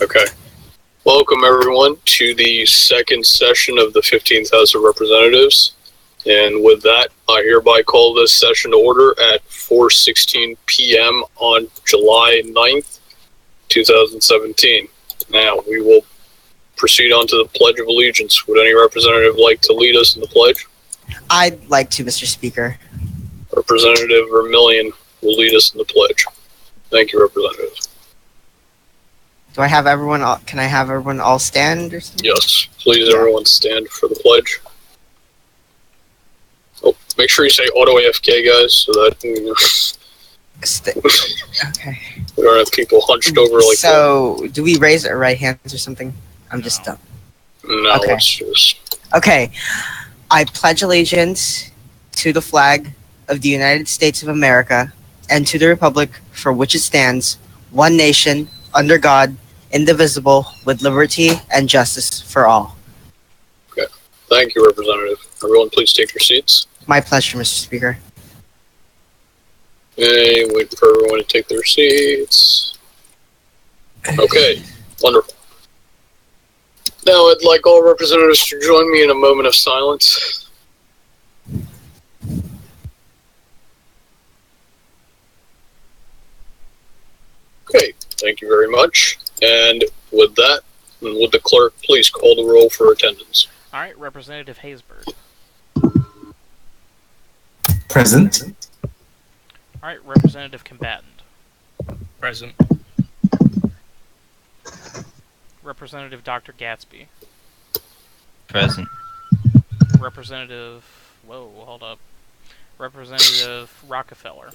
Okay. Welcome, everyone, to the second session of the 15th House of Representatives. And with that, I hereby call this session to order at 4:16 p.m. on July 9th, 2017. Now, we will proceed on to the Pledge of Allegiance. Would any representative like to lead us in the pledge? I'd like to, Mr. Speaker. Representative Vermillion will lead us in the pledge. Thank you, Representative. Do I have everyone? Can I have everyone all stand or something? Yes, please, everyone stand for the pledge. Oh, make sure you say auto AFK, guys, so that Okay. we don't have people hunched over like that. So, do we raise our right hands or something? I'm just dumb. No, Okay. let's just... Okay. I pledge allegiance to the flag of the United States of America and to the republic for which it stands, one nation, under God, indivisible, with liberty and justice for all. Okay. Thank you, Representative. Everyone, please take your seats. My pleasure, Mr. Speaker. Okay, wait for everyone to take their seats. Okay, wonderful. Now I'd like all representatives to join me in a moment of silence. Okay, thank you very much. And with that, would the clerk please call the roll for attendance? All right, Representative Haysbert. Present. All right, Representative Combatant. Present. Representative Dr. Gatsby. Present. Representative... Whoa, hold up. Representative Rockefeller.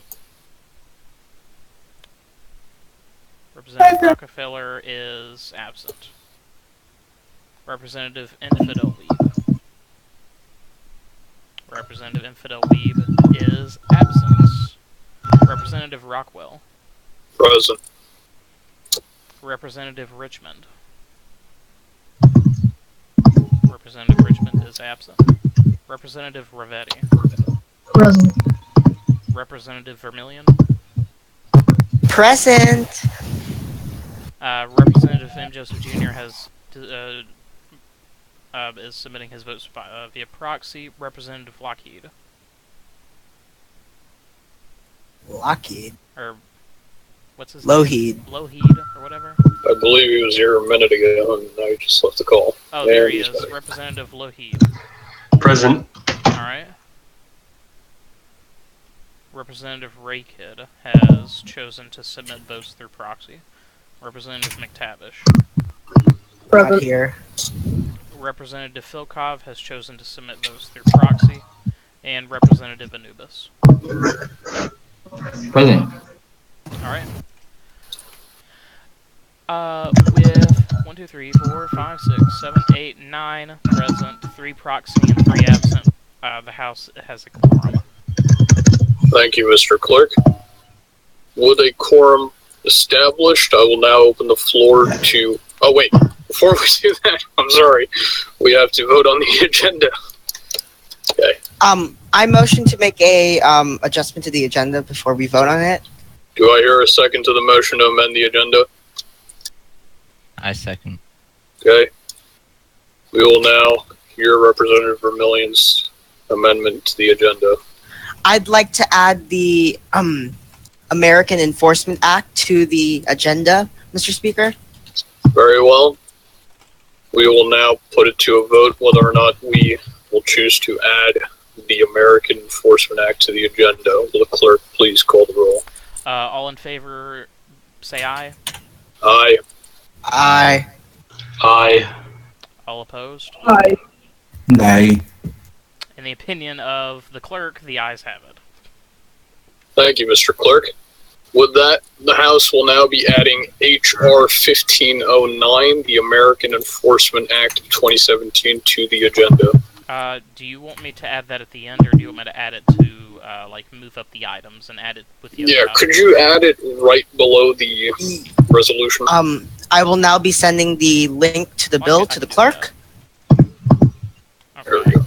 Representative Rockefeller is absent. Representative Infidel Weeb. Representative Infidel Weeb is absent. Representative Rockwell. Present. Representative Richmond. Representative Richmond is absent. Representative Ravetti. Present. Representative Vermillion. Present. Representative M. Joseph Jr. is submitting his votes via proxy. Representative Lockheed. Lockheed. Or, what's his Lougheed. name? Lougheed, or whatever? I believe he was here a minute ago, and I just left the call. Oh, there he he's is. back. Representative Lougheed. Present. Alright. Representative Raykid has chosen to submit votes through proxy. Representative McTavish. Not Present. here. Representative Filkov has chosen to submit votes through proxy. And Representative Anubis. Present. Alright. With 1, 2, 3, 4, 5, 6, 7, 8, 9 present, 3 proxy, and 3 absent, the House has a quorum. Thank you, Mr. Clerk. With a quorum established, I will now open the floor to... Oh, wait. Before we do that, I'm sorry. We have to vote on the agenda. Okay. I motion to make a adjustment to the agenda before we vote on it. Do I hear a second to the motion to amend the agenda? I second. Okay. We will now hear Representative Vermillion's amendment to the agenda. I'd like to add the American Enforcement Act to the agenda, Mr. Speaker. Very well. We will now put it to a vote whether or not we will choose to add the American Enforcement Act to the agenda. Will the clerk please call the roll? All in favor, say aye. Aye. Aye. Aye. All opposed? Aye. Nay. In the opinion of the clerk, the ayes have it. Thank you, Mr. Clerk. With that, the House will now be adding H.R. 1509, the American Enforcement Act of 2017, to the agenda. Do you want me to add that at the end, or do you want me to add it to, like, move up the items and add it with the other Yeah, items? could you add it right below the resolution? I will now be sending the link to the bill to the clerk. There we Okay. go.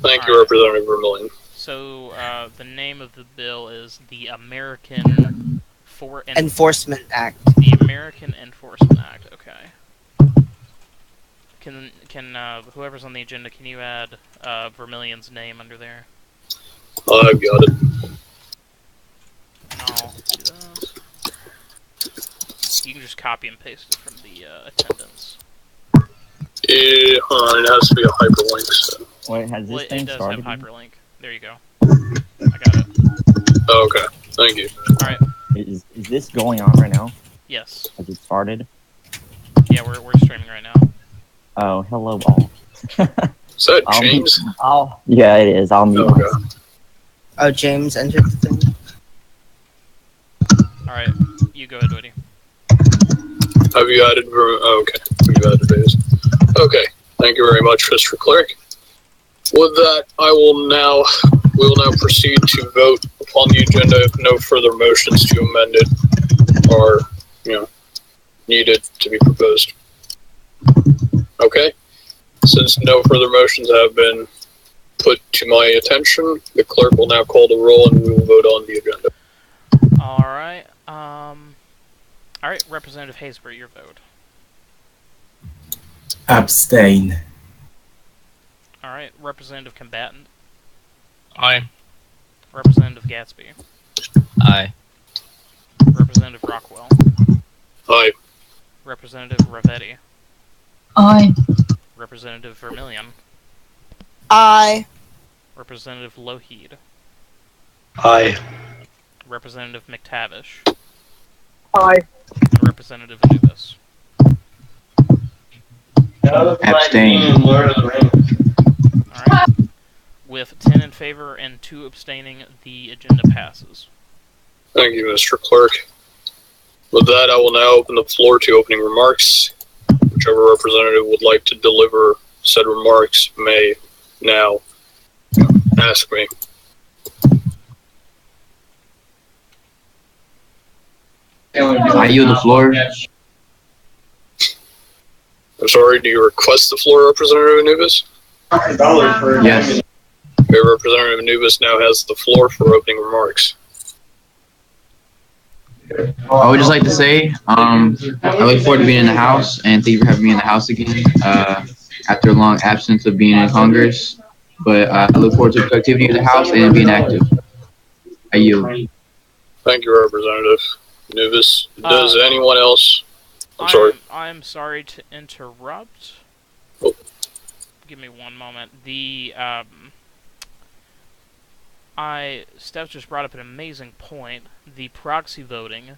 Thank you, Alright. Representative Vermillion. So, the name of the bill is the American Enforcement Act. the American Enforcement Act. Okay. Can whoever's on the agenda, can you add Vermilion's name under there? I've got it. I'll do this. You can just copy and paste it from the attendance. It has to be a hyperlink. So. Wait, has this thing it does started? have hyperlink. There you go. I got it. Okay, thank you. Alright. Is this going on right now? Yes. Has it started? Yeah, we're streaming right now. Oh, hello all. Is that James? Yeah, it is. I'll mute myself. Okay. Oh, James entered the thing. Alright, you go ahead, Woody. Have you added? Okay, we've added days. Okay, thank you very much, Mr. Clerk. With that, we will now proceed to vote upon the agenda if no further motions to amend it are, needed to be proposed. Okay? Since no further motions have been put to my attention, the clerk will now call the roll and we will vote on the agenda. Alright, alright, Representative Haysbert, your vote. Abstain. Alright, Representative Combatant. Aye. Representative Gatsby. Aye. Representative Rockwell. Aye. Representative Ravetti. Aye. Representative Vermillion. Aye. Representative Lougheed. Aye. Representative McTavish. Aye. And Representative Anubis. Abstain. Alright. With 10 in favor and 2 abstaining, the agenda passes. Thank you, Mr. Clerk. With that, I will now open the floor to opening remarks. Whichever representative would like to deliver said remarks may now ask me. I yield the floor. I'm sorry, do you request the floor, Representative Anubis? Yes. Okay, Representative Anubis now has the floor for opening remarks. I would just like to say, I look forward to being in the House, and thank you for having me in the House again, after a long absence of being in Congress. But I look forward to the activity of the House and being active. I yield. Thank you, Representative Anubis. Does anyone else? I'm sorry to interrupt. Oh. Give me one moment. Steph just brought up an amazing point. The proxy voting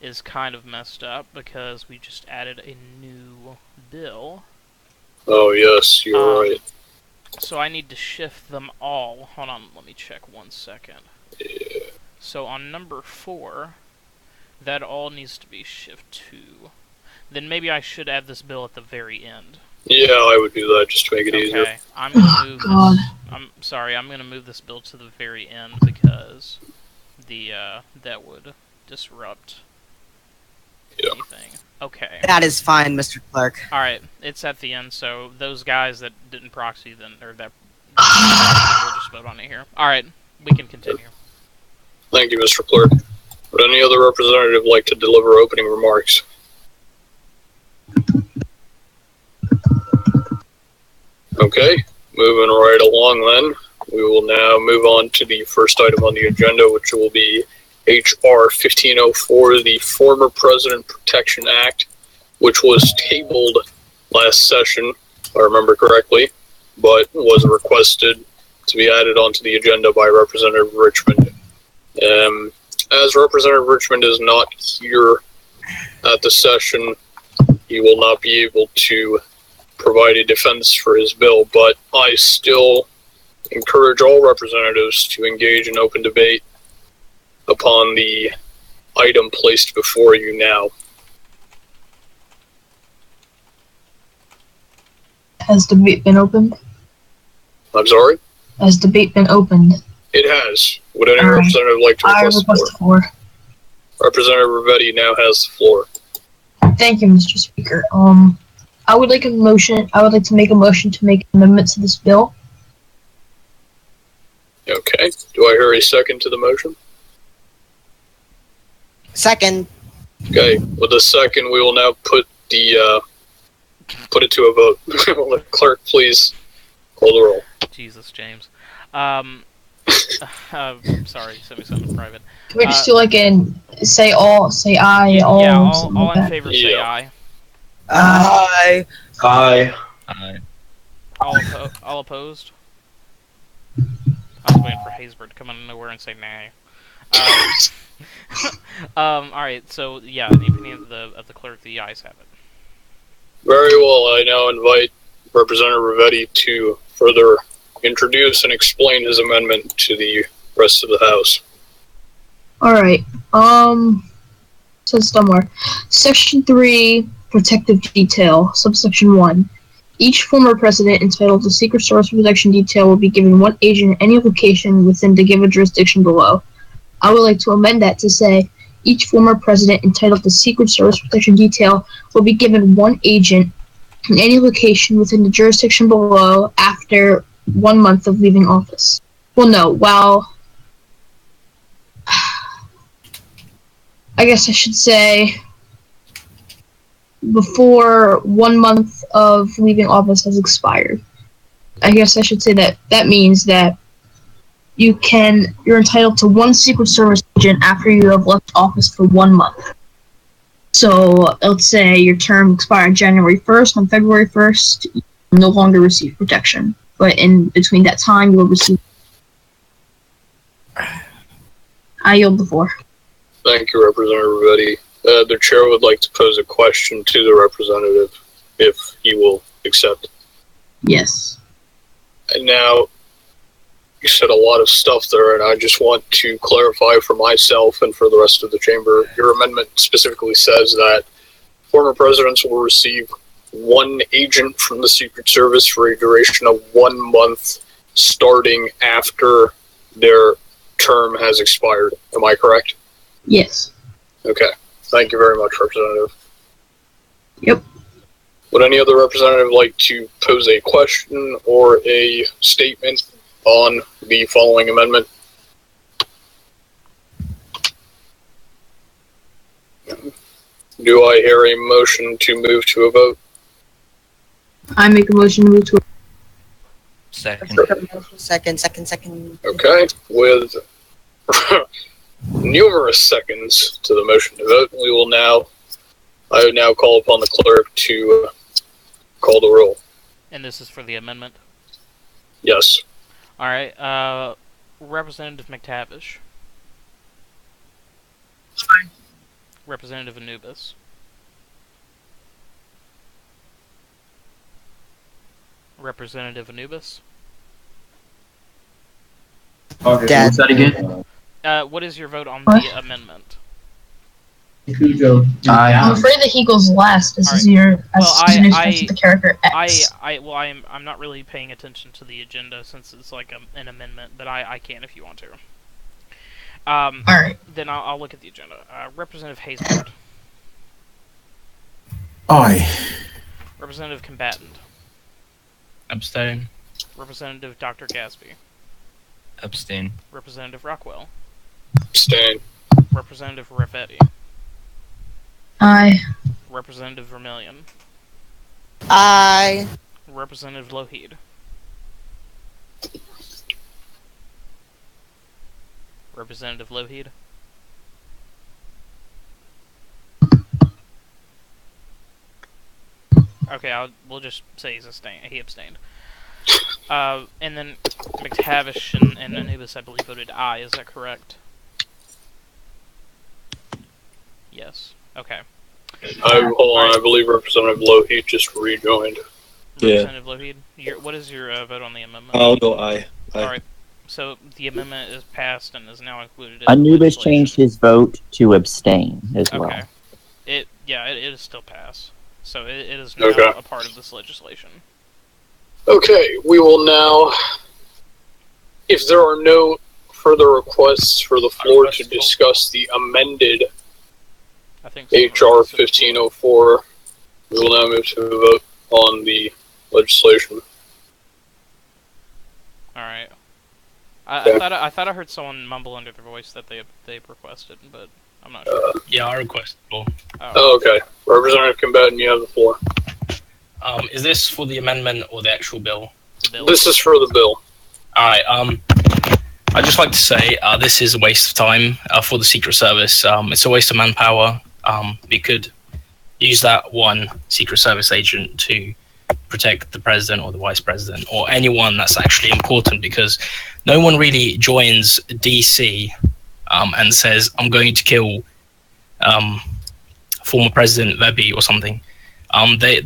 is kind of messed up because we just added a new bill. Oh, yes, you're right. So I need to shift them all. Hold on, let me check 1 second. Yeah. So on number 4, that all needs to be shift to. Then maybe I should add this bill at the very end. Yeah, I would do that just to make it easier. Okay, I'm gonna move this. I'm sorry, I'm gonna move this bill to the very end because that would disrupt anything. Okay. That is fine, Mr. Clerk. All right, it's at the end. So those guys that didn't proxy we'll just vote on it here. All right, we can continue. Thank you, Mr. Clerk. Would any other representative like to deliver opening remarks? Okay, moving right along then. We will now move on to the first item on the agenda, which will be H.R. 1504, the Former President Protection Act, which was tabled last session, if I remember correctly, but was requested to be added onto the agenda by Representative Richmond. As Representative Richmond is not here at the session, he will not be able to provide a defense for his bill, but I still encourage all representatives to engage in open debate upon the item placed before you now. Has debate been opened? I'm sorry? Has debate been opened? It has. Would any representative like to request the floor? Representative Ravetti now has the floor. Thank you, Mr. Speaker. I would like to make a motion to make amendments to this bill. Okay. Do I hear a second to the motion? Second. Okay, with the second, we will now put it to a vote. Will the clerk please call the roll? Jesus, James. Sorry, send me something private. Can we just do like say aye, all, yeah, something all like in that? favor say aye. Aye. Aye. All opposed? I was waiting for Haysbert to come out of nowhere and say nay. Alright, so yeah, in the opinion of the clerk, the ayes have it. Very well, I now invite Representative Rivetti to further introduce and explain his amendment to the rest of the House. Alright, says somewhere. Section 3, Protective Detail, subsection 1. Each former president entitled to Secret Service Protection Detail will be given one agent in any location within the given jurisdiction below. I would like to amend that to say, each former president entitled to Secret Service Protection Detail will be given one agent in any location within the jurisdiction below after 1 month of leaving office. Well, no, while... I guess I should say before 1 month of leaving office has expired. I guess I should say that means that you're entitled to one Secret Service agent after you have left office for 1 month. So let's say your term expired January 1st. On February 1st, you will no longer receive protection. But in between that time, you will receive... I yield the floor. Thank you, Representative Rivetti. The chair would like to pose a question to the representative, if he will accept. Yes. And now, you said a lot of stuff there, and I just want to clarify for myself and for the rest of the chamber. Your amendment specifically says that former presidents will receive one agent from the Secret Service for a duration of 1 month starting after their term has expired. Am I correct? Yes. Okay. Thank you very much, Representative. Yep. Would any other representative like to pose a question or a statement on the following amendment? Do I hear a motion to move to a vote? I make a motion to move to Second. Second. Okay. With numerous seconds to the motion to vote, I would now call upon the clerk to call the roll. And this is for the amendment? Yes. Alright, Representative McTavish. Aye. Representative Anubis. Representative Anubis. Dad. What's that again? What is your vote on What? the amendment? I'm afraid that he goes last. This is Well, the character X. I'm not really paying attention to the agenda since it's like an amendment, but I can if you want to. Alright. Then I'll look at the agenda. Representative Haysbert. Aye. Representative Combatant. Abstain. Representative Dr. Gatsby. Abstain. Representative Rockwell. Abstain. Representative Rivetti. Aye. Representative Vermillion. Aye. Representative Lougheed. Representative Lougheed. Okay, we'll just say he abstained. And then McTavish and Anubis, I believe, voted aye. Is that correct? Yes. Okay. Hold on, I believe Representative Lougheed just rejoined. Representative Lougheed, what is your vote on the amendment? I'll go aye. Alright, so the amendment is passed and is now included in Anubis legislation. changed his vote to abstain as well. Okay. It is still passed. So it is now a part of this legislation. Okay, we will now, if there are no further requests for the floor to discuss the amended HR 1504, we will now move to a vote on the legislation. Alright. I thought I heard someone mumble under their voice that they requested, but I'm not sure. Yeah, I request the floor. Oh, okay. Representative Combatant, you have the floor. Is this for the amendment or the actual bill? This is for the bill. Alright, I'd just like to say this is a waste of time for the Secret Service. It's a waste of manpower. We could use that one Secret Service agent to protect the president or the vice president or anyone that's actually important, because no one really joins DC and says, I'm going to kill former President Webby or something. They're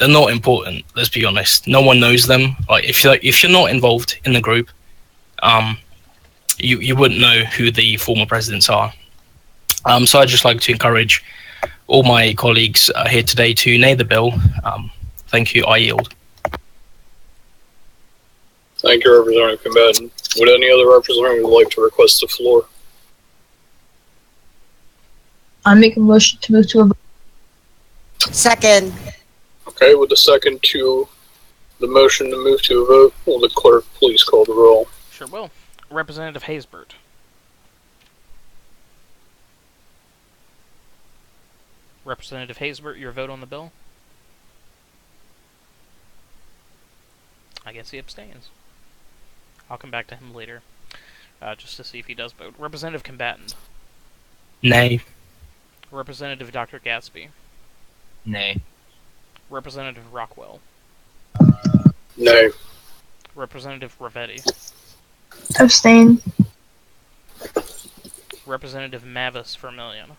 not important, let's be honest. No one knows them. Like, if you're not involved in the group, you wouldn't know who the former presidents are. So I'd just like to encourage all my colleagues here today to nay the bill. Thank you. I yield. Thank you, Representative Combatant. Would any other representative like to request the floor? I make a motion to move to a vote. Second. Okay, with the second to the motion to move to a vote, will the clerk please call the roll? Sure will. Representative Haysbert. Representative Haysbert, your vote on the bill? I guess he abstains. I'll come back to him later, just to see if he does vote. Representative Combatant. Nay. Representative Dr. Gatsby. Nay. Representative Rockwell. Nay. Representative Ravetti. Abstain. Representative Mavis Vermillion.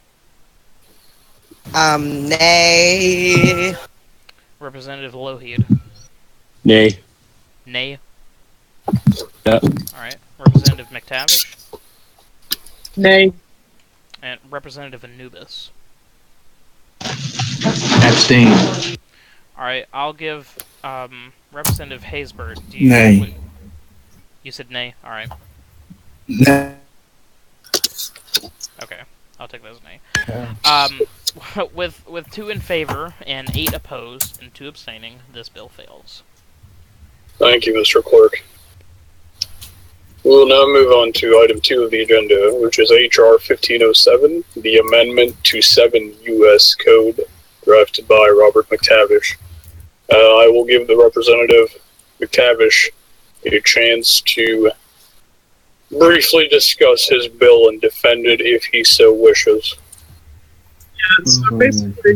Nay. Representative Lougheed. Nay. Nay. Yep. Alright. Representative McTavish. Nay. And Representative Anubis. Abstain. Alright, I'll give Representative Haysbert. Do you Nay. You said nay? Alright. Nay. Okay. I'll take that as nay. With 2 in favor and 8 opposed and 2 abstaining, this bill fails. Thank you, Mr. Clerk. We will now move on to item 2 of the agenda, which is H.R. 1507, the amendment to 7 U.S. Code, drafted by Robert McTavish. I will give the Representative McTavish a chance to briefly discuss his bill and defend it if he so wishes. Yeah, so basically,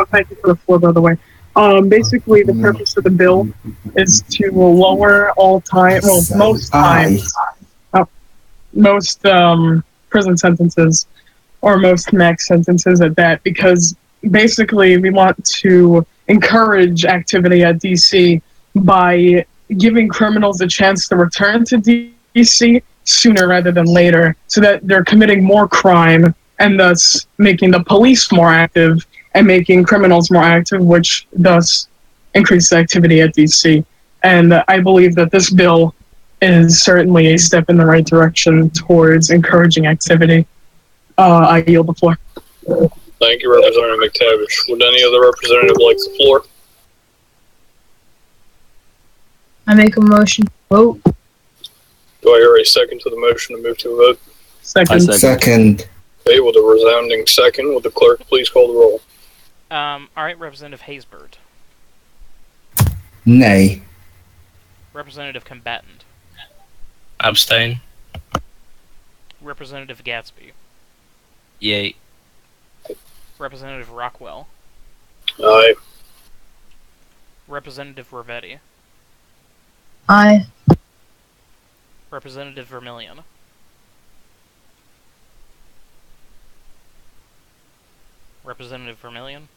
thank you for the floor, by the way. Basically, the purpose of the bill is to lower most prison sentences, or most max sentences at that, because basically we want to encourage activity at DC by giving criminals a chance to return to DC sooner rather than later, so that they're committing more crime and thus making the police more active and making criminals more active, which thus increases activity at DC. And I believe that this bill is certainly a step in the right direction towards encouraging activity. I yield the floor. Thank you, Representative McTavish. Would any other representative like the floor? I make a motion to vote. Do I hear a second to the motion to move to a vote? Second. Second. Okay, with a resounding second, would the clerk please call the roll? Alright, Representative Haysbert. Nay. Representative Combatant. Abstain. Representative Gatsby. Yay. Representative Rockwell. Aye. Representative Ravetti. Aye. Representative Vermillion. Representative Vermillion.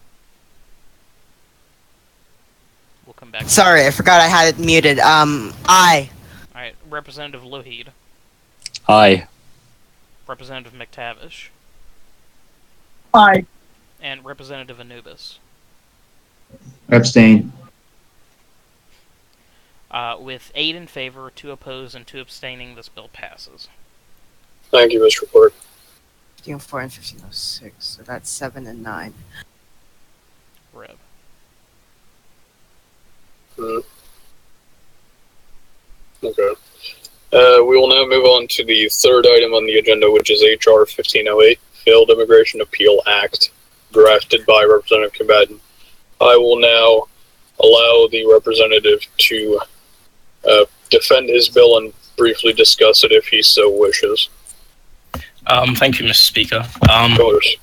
We'll come back. Sorry, I forgot I had it muted. Aye. Alright, Representative Lougheed. Aye. Representative McTavish. Aye. And Representative Anubis. Abstain. With 8 in favor, 2 opposed, and 2 abstaining, this bill passes. Thank you, Mr. Clerk. 1504 and 1506, so that's 7 and 9. Reb. Okay. We will now move on to the third item on the agenda, which is H.R. 1508, Failed Immigration Appeal Act, drafted by Representative Combatant. I will now allow the representative to defend his bill and briefly discuss it if he so wishes. Thank you, Mr. Speaker. Of course.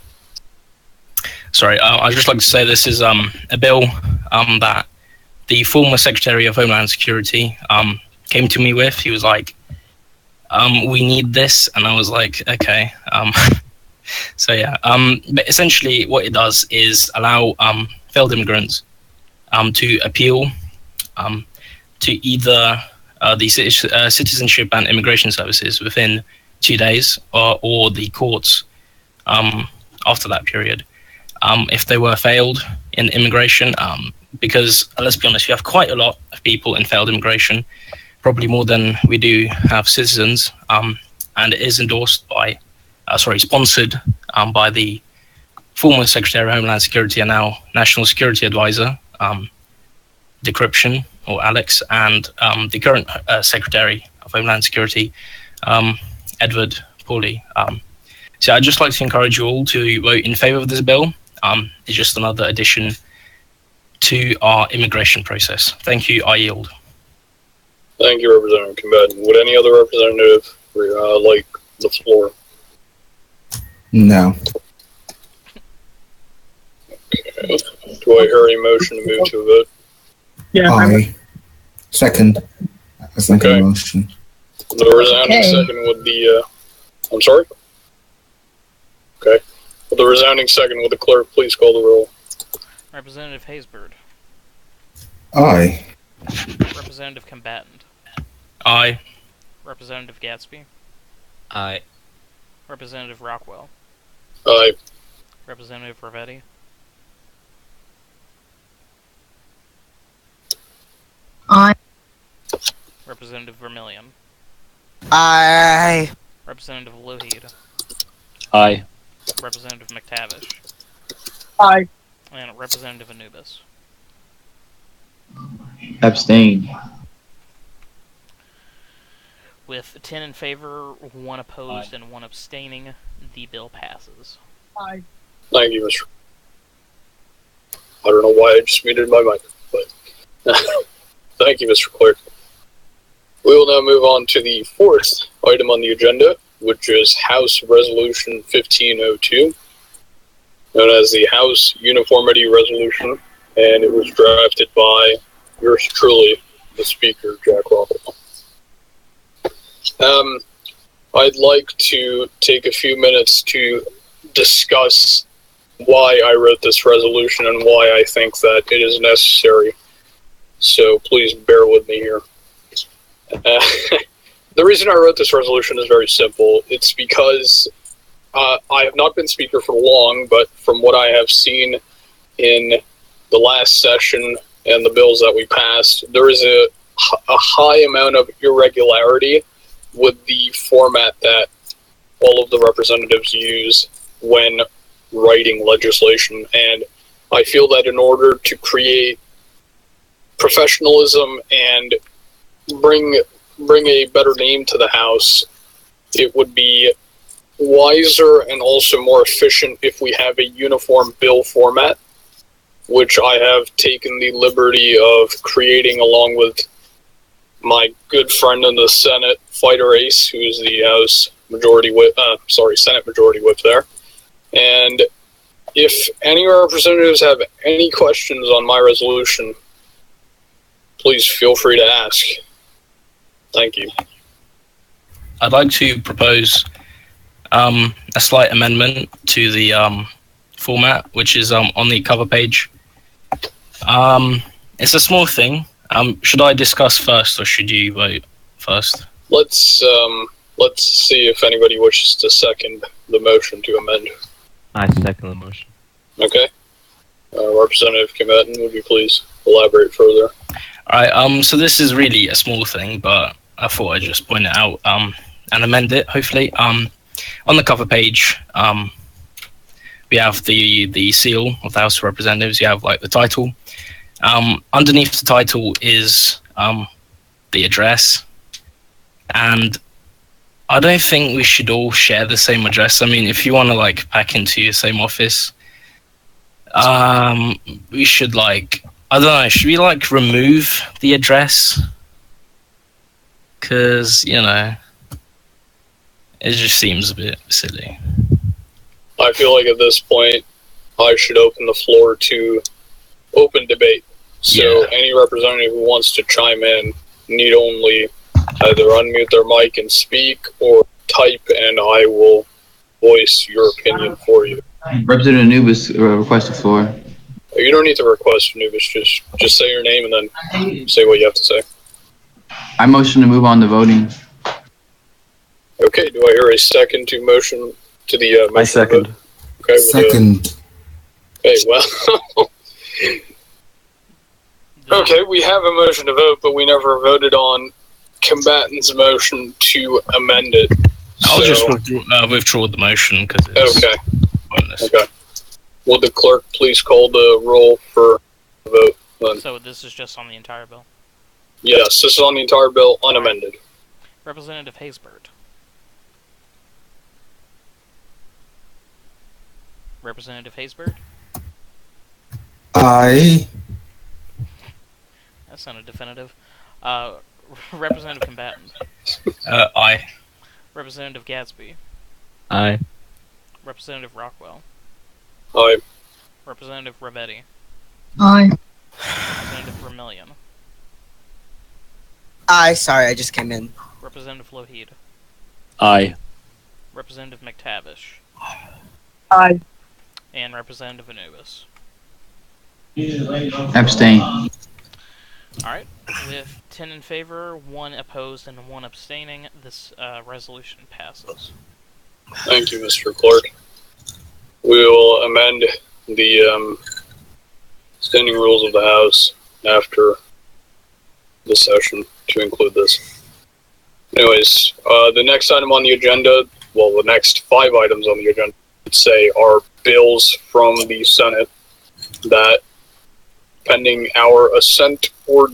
Sorry, I'd just like to say this is a bill that the former Secretary of Homeland Security came to me with. He was like, we need this, and I was like, okay. So yeah, but essentially what it does is allow failed immigrants to appeal to either the Citizenship and Immigration Services within 2 days, or the courts after that period, if they were failed in immigration. Because let's be honest, we have quite a lot of people in failed immigration, probably more than we do have citizens, and it is endorsed by, sponsored by the former Secretary of Homeland Security and now National Security Advisor, Decryption, or Alex, and the current Secretary of Homeland Security, Edward Pauley. So I'd just like to encourage you all to vote in favour of this bill. It's just another addition to our immigration process. Thank you. I yield. Thank you, Representative Combatant. Would any other representative like the floor? No. Okay. Do I hear a motion to move to a vote? Yeah. I second. I second the motion. The resounding second would be, I'm sorry? Okay. With the resounding second, would the clerk please call the roll? Representative Haysbert. Aye. Representative Combatant. Aye. Representative Gatsby. Aye. Representative Rockwell. Aye. Representative Ravetti. Aye. Representative Vermillion. Aye. Representative Lougheed. Aye. Representative McTavish. Aye. And Representative Anubis. Abstain. With 10 in favor, 1 opposed, and 1 abstaining, the bill passes. Aye. Thank you, Mr. I don't know why I just muted my mic, but thank you, Mr. Clerk. We will now move on to the fourth item on the agenda, which is House Resolution 1502, known as the House Uniformity Resolution, and it was drafted by yours truly, the Speaker, Jack Rockwell. I'd like to take a few minutes to discuss why I wrote this resolution and why I think that it is necessary. So please bear with me here. The reason I wrote this resolution is very simple. It's because I have not been Speaker for long, but from what I have seen in the last session and the bills that we passed, there is a high amount of irregularity with the format that all of the representatives use when writing legislation. And I feel that in order to create professionalism and bring a better name to the House, it would be wiser and also more efficient if we have a uniform bill format, which I have taken the liberty of creating along with my good friend in the Senate, Fighter Ace, who is the House Majority Whip, Senate Majority Whip there. And if any representatives have any questions on my resolution, please feel free to ask. Thank you. I'd like to propose a slight amendment to the format, which is on the cover page. It's a small thing. Should I discuss first, or should you vote first? Let's see if anybody wishes to second the motion to amend. I second the motion. Okay. Representative Combatant, would you please elaborate further? Alright, so this is really a small thing, but I thought I'd just point it out and amend it, hopefully. On the cover page, we have the seal of the House of Representatives. You have like the title. Underneath the title is the address, and I don't think we should all share the same address. I mean, if you want to like pack into your same office, we should like, I don't know, should we like remove the address? Because, you know, it just seems a bit silly. I feel like at this point, I should open the floor to open debate. So any representative who wants to chime in need only either unmute their mic and speak or type, and I will voice your opinion for you. Representative Anubis request the floor. You don't need to request, Anubis. Just say your name and then say what you have to say. I motion to move on to voting. Okay, do I hear a second to motion to the motion? I second. Okay, Second. Okay, well. Okay, we have a motion to vote, but we never voted on combatant's motion to amend it. I'll just withdraw the motion because it's pointless. Okay. Will the clerk please call the roll for the vote then? So this is just on the entire bill. Yes, this is on the entire bill, unamended. Representative Haysbert. Representative Haysbert? Aye. That sounded definitive. Representative Combatant. Aye. Representative Gadsby. Aye. Representative Rockwell. Aye. Representative Ravetti. Aye. Representative Vermillion. Aye, sorry, I just came in. Representative Lougheed. Aye. Representative McTavish. Aye. And Representative Anubis. Abstain. Alright, with 10 in favor, 1 opposed, and 1 abstaining, this resolution passes. Thank you, Mr. Clerk. We will amend the standing rules of the House after the session to include this. Anyways, the next item on the agenda, well, the next 5 items on the agenda, I'd say, are bills from the Senate that, pending our assent or,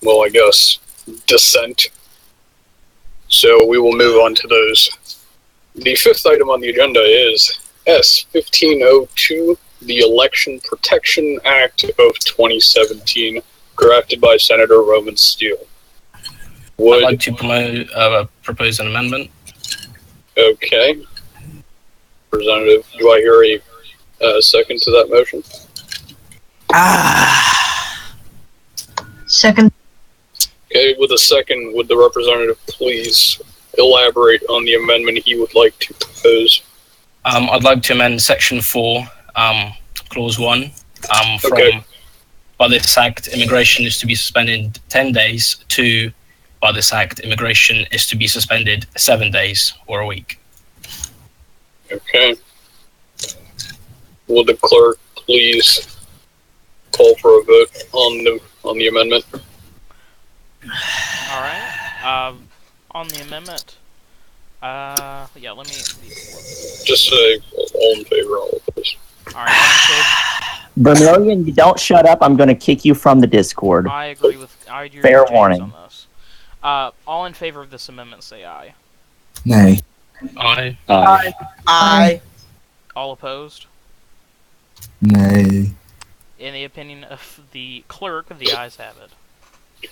well, I guess, dissent. So we will move on to those. The 5th item on the agenda is S-1502, the Election Protection Act of 2017, drafted by Senator Roman Steele. I'd like to propose an amendment. Okay. Representative, do I hear a second to that motion? Second. Okay, with a second, would the representative please elaborate on the amendment he would like to propose? I'd like to amend Section 4, Clause 1. Okay. By this Act, immigration is to be suspended 10 days, to, by this Act, immigration is to be suspended 7 days or a week. Okay. Would the clerk please call for a vote on the amendment? Alright, on the amendment, yeah, let me... Just say all in favor, all of this. Alright, all in favor? Vermillion, you don't shut up, I'm going to kick you from the Discord. I agree with Fair James warning. on this. All in favor of this amendment, say aye. Nay. Aye. Aye. Aye. All opposed? Nay. In the opinion of the clerk, the ayes have it.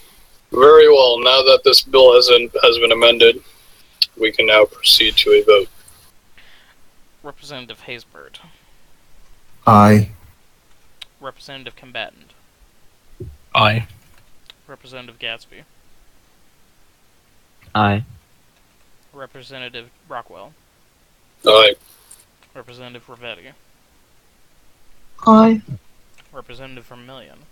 Very well. Now that this bill has been amended, we can now proceed to a vote. Representative Haysbert. Aye. Representative Combatant. Aye. Representative Gadsby. Aye. Representative Rockwell. Aye. Representative Ravetti. Aye. Representative Vermillion.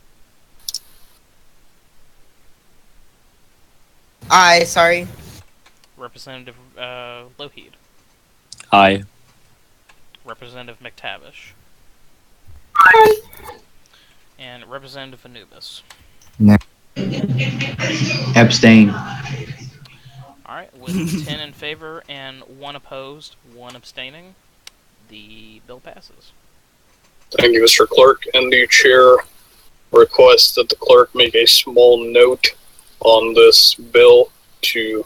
Aye, sorry. Representative Lougheed. Aye. Representative McTavish. Aye. And Representative Anubis. Nay. Abstain. Alright, with 10 in favor and 1 opposed, 1 abstaining, the bill passes. Thank you, Mr. Clerk. And the chair requests that the clerk make a small note on this bill to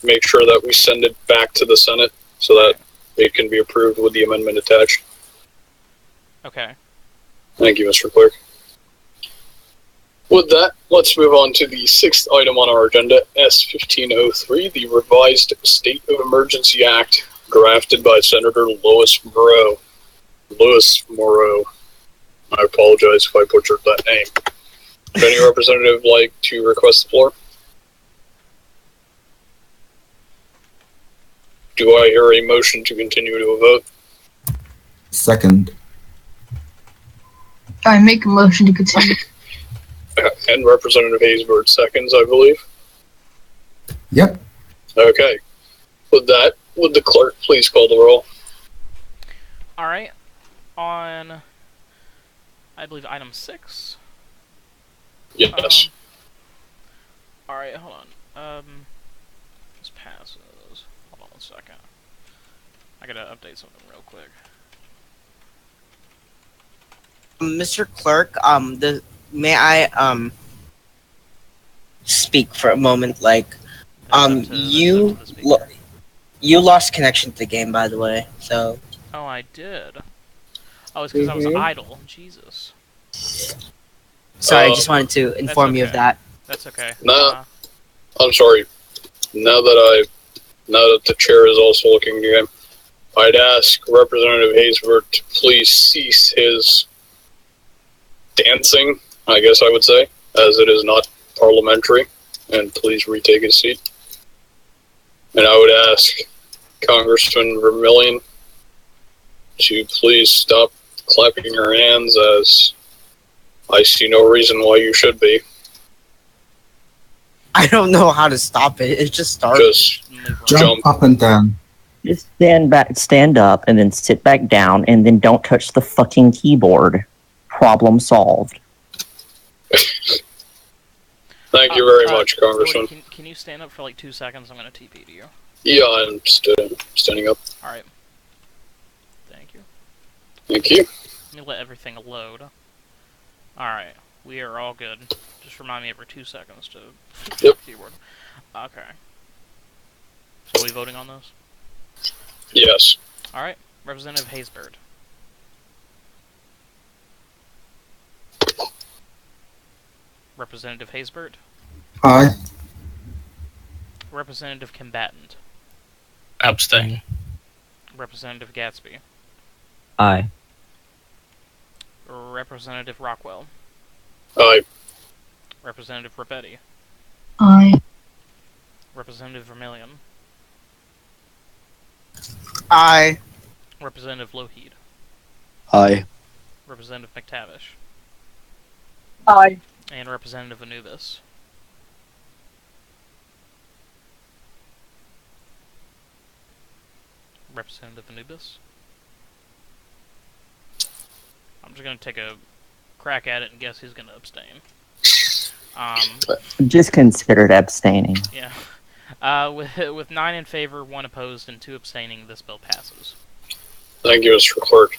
make sure that we send it back to the Senate so that it can be approved with the amendment attached. Okay. Thank you, Mr. Clerk. With that, let's move on to the sixth item on our agenda, S-1503, the revised State of Emergency Act, drafted by Senator Louis Moreau. Louis Moreau. I apologize if I butchered that name. Would any representative like to request the floor? Do I hear a motion to continue to a vote? Second. I make a motion to continue. And Representative Haysbert seconds, I believe. Yep. Okay. With that, would the clerk please call the roll? Alright. On, I believe, item 6. Yes. Alright, hold on. This passes. Hold on one second. I gotta update something real quick. Mr. Clerk, may I speak for a moment? Like, you lost connection to the game, by the way. So. Oh, I did. Oh, it's because I was idle. Jesus. Sorry, I just wanted to inform you of that. That's okay. No, I'm sorry. Now that the chair is also looking at the game, I'd ask Representative Haysbert to please cease his dancing, I guess I would say, as it is not parliamentary, and please retake his seat. And I would ask Congressman Vermillion to please stop clapping your hands, as I see no reason why you should be. I don't know how to stop it. It just started. Just jump up and down. Just stand up, and then sit back down, and then don't touch the fucking keyboard. Problem solved. Thank you very much, Congressman. Can you stand up for like 2 seconds? I'm gonna TP to you. Yeah, I'm standing up. Alright. Thank you. Thank you. Let me let everything load. Alright, we are all good. Just remind me every 2 seconds to Yep. keyboard. Okay. So are we voting on those? Yes. Alright, Representative Haysbert. Representative Haysbert. Aye. Representative Combatant. Abstain. Representative Gatsby. Aye. Representative Rockwell. Aye. Representative Rapetti. Aye. Representative Vermillion. Aye. Representative Lougheed. Aye. Representative McTavish. Aye. And Representative Anubis. Representative Anubis. I'm just gonna take a crack at it and guess who's gonna abstain. Just considered abstaining. Yeah. With 9 in favor, 1 opposed, and 2 abstaining, this bill passes. Thank you, Mr. Clerk.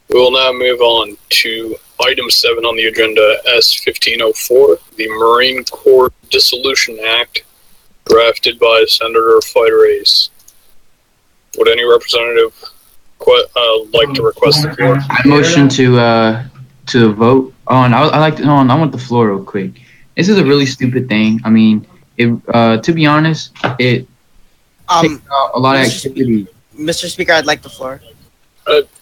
We will now move on to item 7 on the agenda, S-1504, the Marine Corps Dissolution Act, drafted by Senator Fighter Ace. Would any representative like to request the floor? I motion to vote on. I want the floor real quick. This is a really stupid thing. I mean, to be honest, it takes out a lot of activity. Mr. Speaker, I'd like the floor.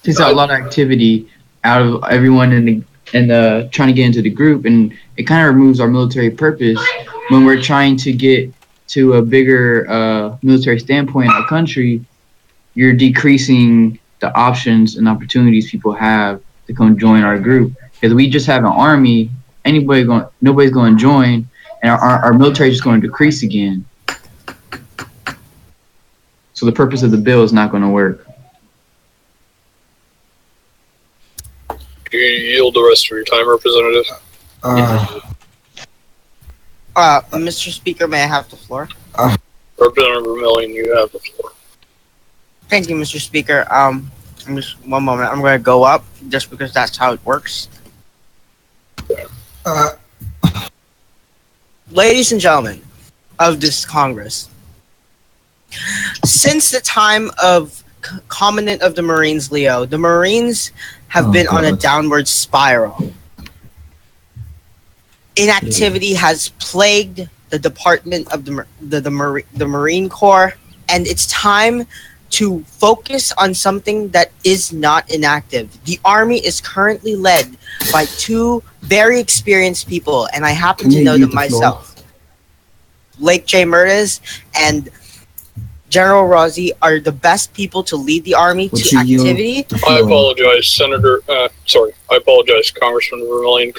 Takes out a lot of activity out of everyone in the trying to get into the group, and it kind of removes our military purpose when we're trying to get to a bigger military standpoint in our country. You're decreasing the options and opportunities people have to come join our group. Because we just have an army, nobody's going to join, and our military is just going to decrease again. So the purpose of the bill is not going to work. Do you yield the rest of your time, Representative? Mr. Speaker, may I have the floor? Representative Vermillion, you have the floor. Thank you, Mr. Speaker. Just one moment. I'm going to go up just because that's how it works. Ladies and gentlemen of this Congress, Since the time of Commandant of the Marines, Leo, the Marines have been on a downward spiral. Inactivity has plagued the Department of the Marine Corps, and it's time to focus on something that is not inactive. The Army is currently led by two very experienced people, and I happen to know them myself. Lake J. Murdes and General Rossi are the best people to lead the Army to activity. I apologize, Senator. I apologize, Congressman Vermillion.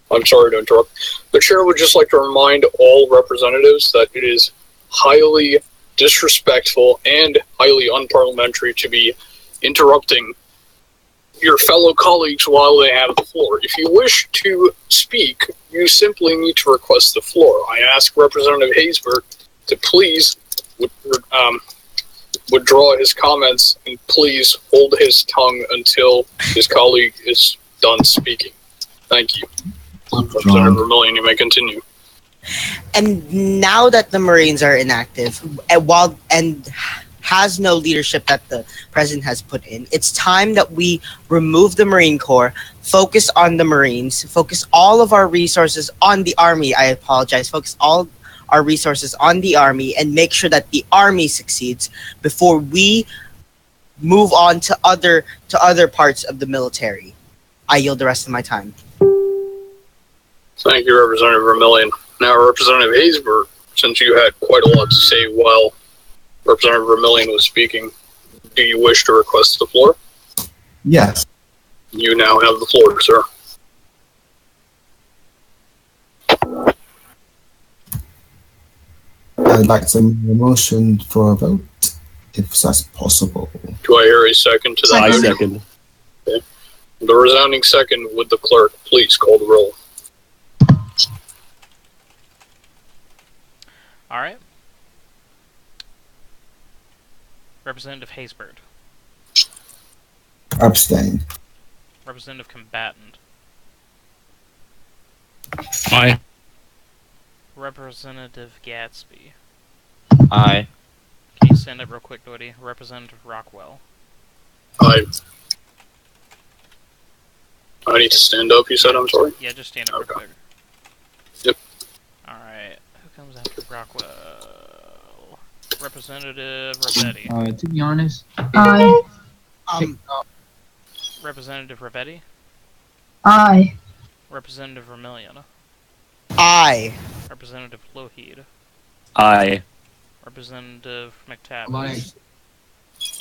I'm sorry to interrupt. The chair would just like to remind all representatives that it is highly disrespectful and highly unparliamentary to be interrupting your fellow colleagues while they have the floor. If you wish to speak, you simply need to request the floor. I ask Representative Haysbert to please withdraw his comments and please hold his tongue until his colleague is done speaking. Thank you. Representative Vermillion, you may continue. And now that the Marines are inactive and has no leadership that the president has put in, it's time that we remove the Marine Corps, focus on the Marines, focus all of our resources on the Army. I apologize. Focus all our resources on the Army and make sure that the Army succeeds before we move on to other parts of the military. I yield the rest of my time. Thank you, Representative Vermillion. Now, Representative Haysbert, since you had quite a lot to say while Representative Vermillion was speaking, do you wish to request the floor? Yes. You now have the floor, sir. I'd like to make a motion for a vote, if that's possible. Do I hear a second to that? I second. Okay. The resounding second, would the clerk please call the roll? All right. Representative Haysbert. Abstain. Representative Combatant. Aye. Representative Gatsby. Aye. Can you stand up real quick, Doherty? Representative Rockwell. I need to stand up, you said? I'm sorry? Yeah, just stand up real quick. Yep. Alright, who comes after Rockwell? Representative Ravetti. To be honest, Representative Ravetti. Aye. Representative Vermillion. Aye. Representative Lougheed. Aye. Representative McTavish.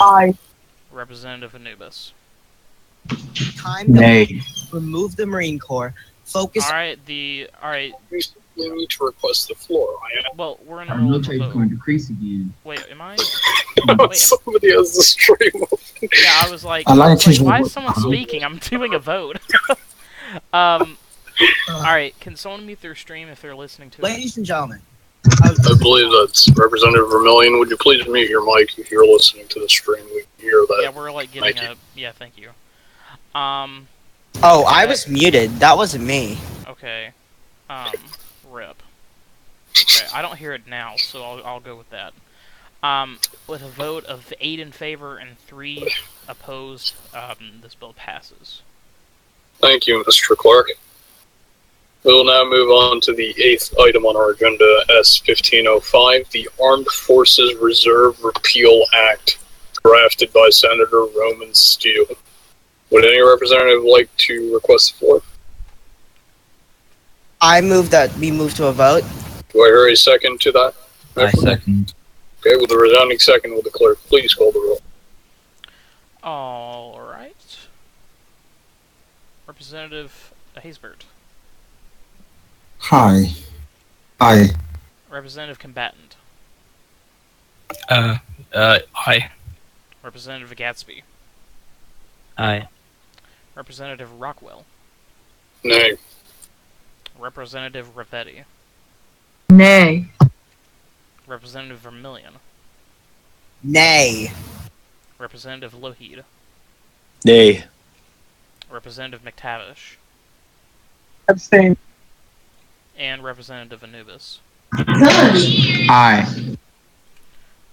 Aye. Representative Anubis. Time to remove the Marine Corps. Focus. Alright. We need to request the floor. Well, we're in the our middle of military a is vote. going to decrease again. Wait, am I? Somebody has the stream open. Yeah, I was like, why is someone speaking? I'm doing a vote. Alright, can someone mute their stream if they're listening to it? Ladies and gentlemen. I believe that's Representative Vermillion. Would you please mute your mic if you're listening to the stream? We can hear that. Yeah, we're like getting a... Yeah, thank you. Oh, I was muted. That wasn't me. Okay. Rip. Okay, I don't hear it now, so I'll go with that. With a vote of 8 in favor and 3 opposed, this bill passes. Thank you, Mr. Clark. We will now move on to the 8th item on our agenda, S-1505, the Armed Forces Reserve Repeal Act, drafted by Senator Roman Steele. Would any representative like to request the floor? I move that we move to a vote. Do I hear a second to that? I second. Okay, with a resounding second, will the clerk please call the roll? Alright. Representative Haysbert. Hi. Aye. Representative Combatant. Aye. Representative Gatsby. Aye. Representative Rockwell. Nay. Representative Ravetti. Nay. Representative Vermillion. Nay. Representative Lougheed. Nay. Representative McTavish. Abstain. And Representative Anubis. Aye.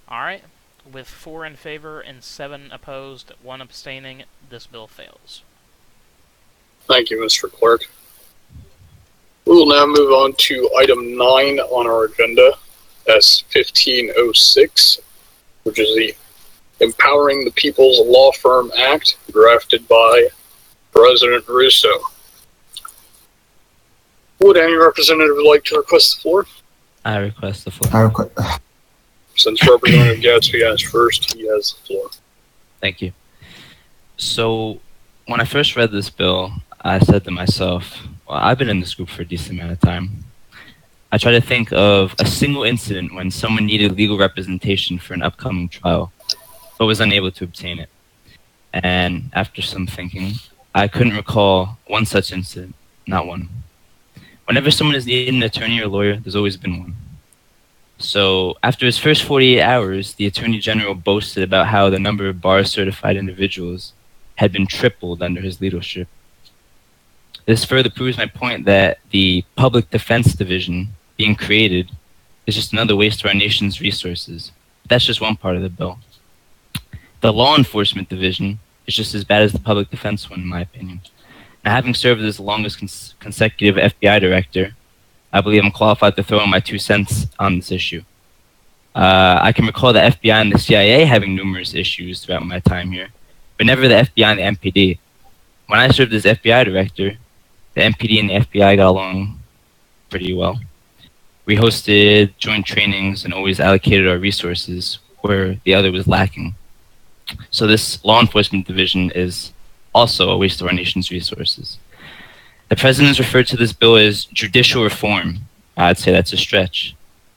Alright. With 4 in favor and 7 opposed, 1 abstaining, this bill fails. Thank you, Mr. Clerk. We will now move on to item 9 on our agenda, S-1506, which is the Empowering the People's Law Firm Act, drafted by President Russo. Would any representative like to request the floor? I request the floor. Since Representative Gatsby asked first, he has the floor. Thank you. So, when I first read this bill, I said to myself, well, I've been in this group for a decent amount of time. I tried to think of a single incident when someone needed legal representation for an upcoming trial, but was unable to obtain it. And after some thinking, I couldn't recall one such incident, not one. Whenever someone has needed an attorney or lawyer, there's always been one. So, after his first 48 hours, the Attorney General boasted about how the number of bar-certified individuals had been tripled under his leadership. This further proves my point that the Public Defense Division being created is just another waste of our nation's resources. That's just one part of the bill. The Law Enforcement Division is just as bad as the Public Defense one, in my opinion. Now, having served as the longest consecutive FBI director, I believe I'm qualified to throw in my 2 cents on this issue. I can recall the FBI and the CIA having numerous issues throughout my time here, but never the FBI and the MPD. When I served as FBI director, the MPD and the FBI got along pretty well. We hosted joint trainings and always allocated our resources where the other was lacking. So this law enforcement division is also a waste of our nation's resources. The president has referred to this bill as judicial reform. I'd say that's a stretch.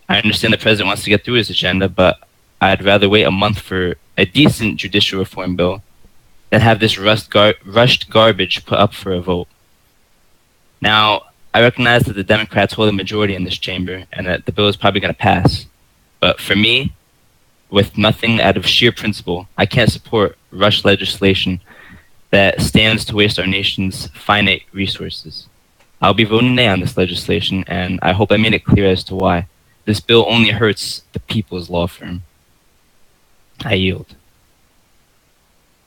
I understand the president wants to get through his agenda, but I'd rather wait a month for a decent judicial reform bill than have this rushed garbage put up for a vote. Now, I recognize that the Democrats hold a majority in this chamber and that the bill is probably going to pass. But for me, with nothing out of sheer principle, I can't support rushed legislation that stands to waste our nation's finite resources. I'll be voting nay on this legislation, and I hope I made it clear as to why. This bill only hurts the people's law firm. I yield.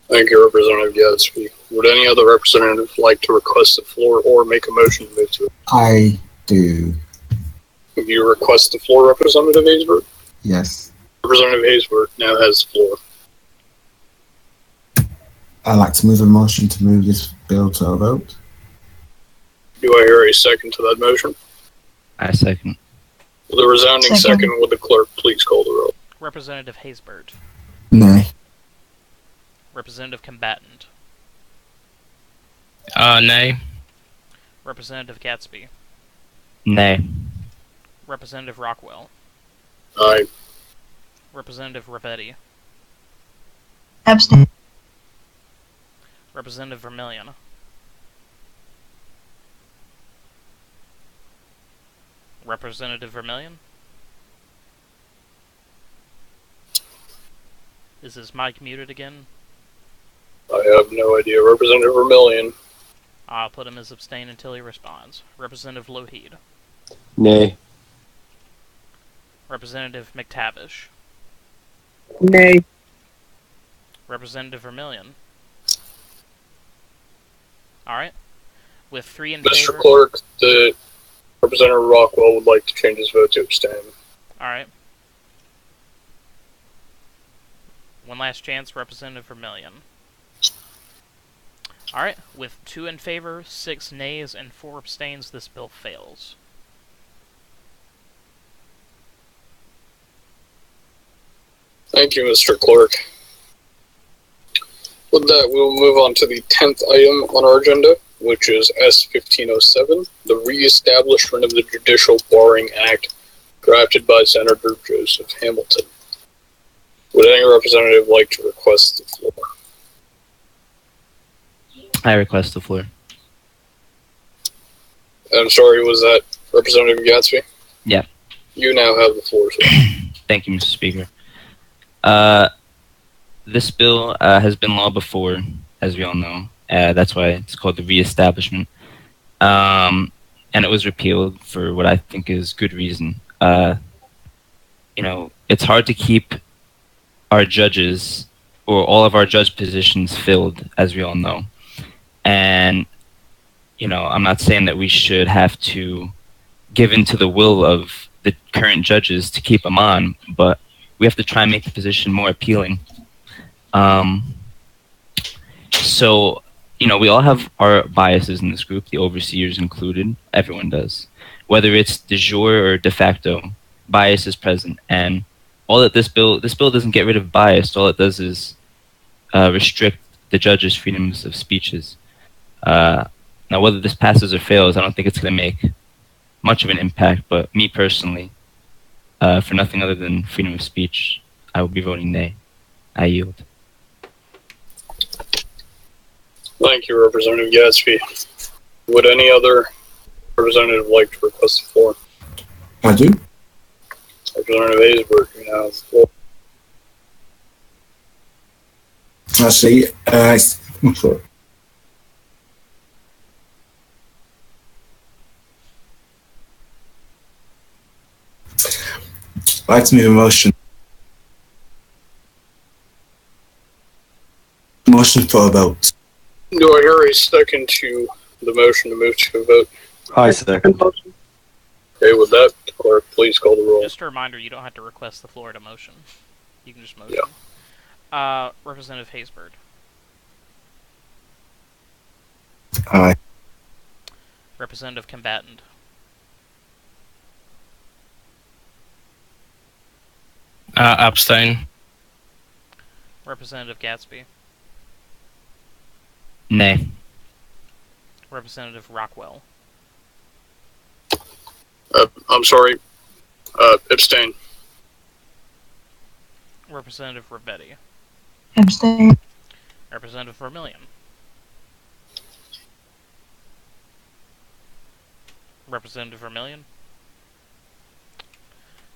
Thank you, Representative Gadsby. Would any other representative like to request the floor or make a motion to move to it? I do. Would you request the floor, Representative Haysbert? Yes. Representative Haysbert now has the floor. I'd like to move a motion to move this bill to a vote. Do I hear a second to that motion? I second. With a resounding second, would the clerk please call the roll? Representative Haysbert. Nay. Representative Combatant. Nay. Representative Gatsby. Nay. Representative Rockwell. Aye. Representative Ravetti. Abstain. Representative Vermillion. Representative Vermillion? Is his mic muted again? I have no idea. Representative Vermillion. I'll put him as abstain until he responds. Representative Lougheed. Nay. Representative McTavish. Nay. Representative Vermillion. Alright. With 3 in Mr. favor... Clerk, the Representative Rockwell would like to change his vote to abstain. Alright. One last chance, Representative Vermillion. Alright, with 2 in favor, 6 nays, and 4 abstains, this bill fails. Thank you, Mr. Clerk. With that, we will move on to the 10th item on our agenda, which is S-1507, the Reestablishment of the Judicial Barring Act, drafted by Senator Joseph Hamilton. Would any representative like to request the floor? I request the floor. I'm sorry, was that Representative Gatsby? Yeah. You now have the floor, sir. Thank you, Mr. Speaker. This bill has been law before, as we all know. That's why it's called the Reestablishment. And it was repealed for what I think is good reason. You know, it's hard to keep our judges, or all of our judge positions filled, as we all know. And, you know, I'm not saying that we should have to give in to the will of the current judges to keep them on, but we have to try and make the position more appealing. So, you know, we all have our biases in this group, the overseers included. Everyone does. Whether it's de jure or de facto, bias is present. And all that this bill doesn't get rid of bias. All it does is restrict the judges' freedoms of speeches. Now, whether this passes or fails, I don't think it's going to make much of an impact. But me personally, for nothing other than freedom of speech, I will be voting nay. I yield. Thank you, Representative Gatsby. Would any other representative like to request the floor? I do. Representative Haysbert, you now have the floor. I see. I'm sorry. I'd like to move a motion. Motion for a vote. Do I hear a second to the motion to move to a vote? I second. Okay, with that, clerk, please call the roll. Just a reminder, you don't have to request the floor to motion. You can just motion. Yeah. Representative Haysbert. Aye. Representative Combatant. Abstain. Representative Gatsby. Nay. Representative Rockwell. I'm sorry. Abstain. Representative Rabetti. Abstain. Representative Vermillion. Representative Vermillion.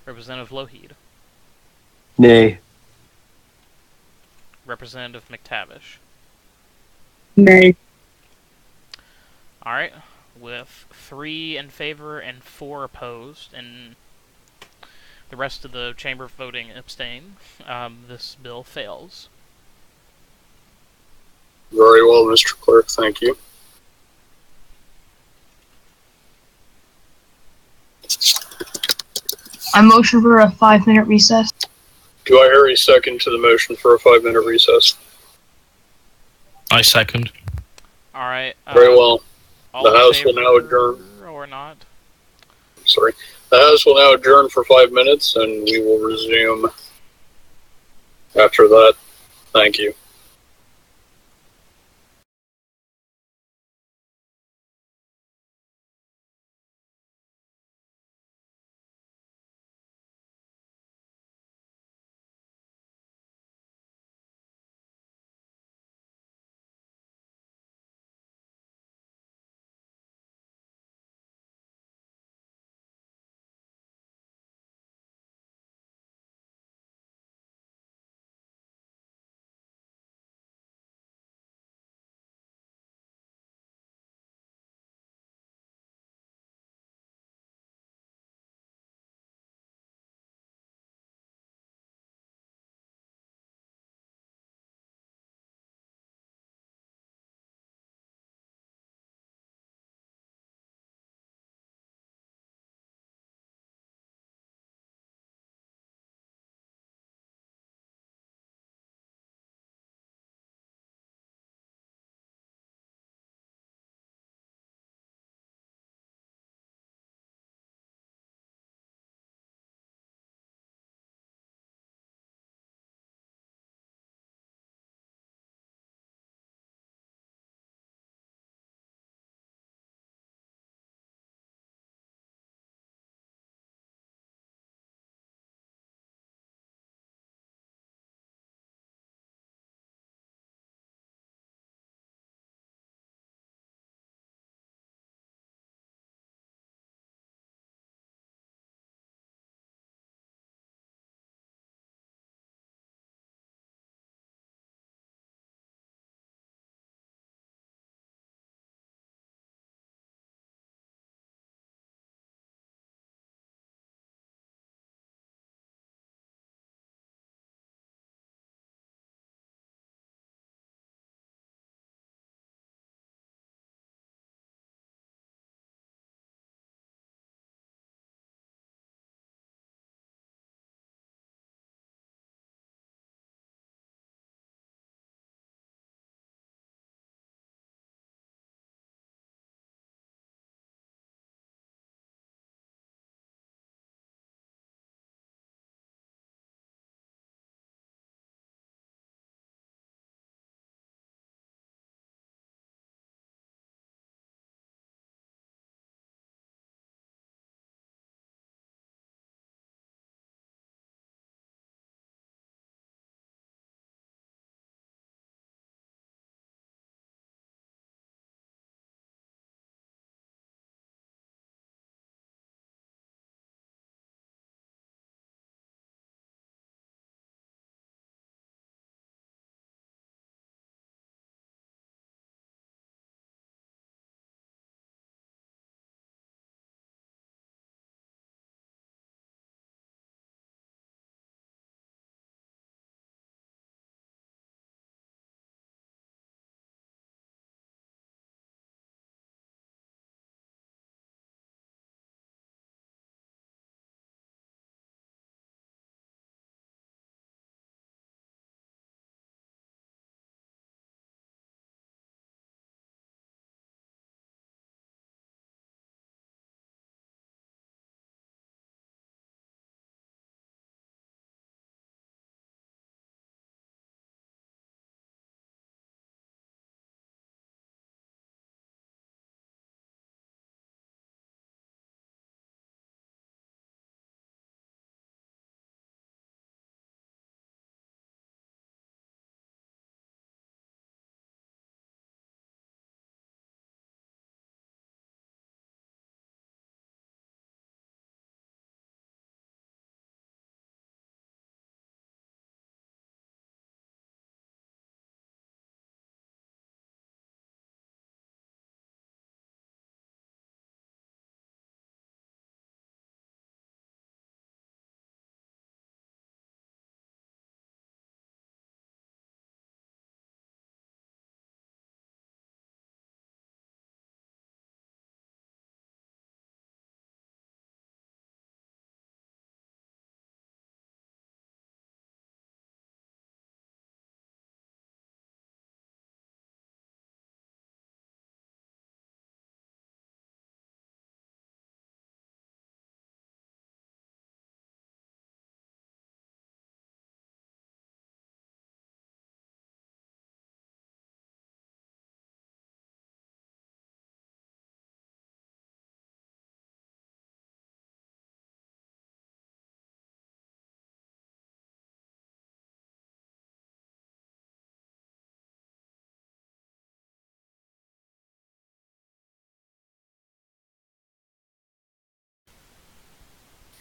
Representative Lougheed. Nay. Representative McTavish. Nay. Alright, with 3 in favor and 4 opposed, and the rest of the chamber voting abstain, this bill fails. Very well, Mr. Clerk, thank you. I motion for a 5-minute recess. Do I hear a second to the motion for a 5-minute recess? I second. Alright. Very well. The House will now adjourn. Or not. Sorry. The House will now adjourn for 5 minutes, and we will resume after that. Thank you.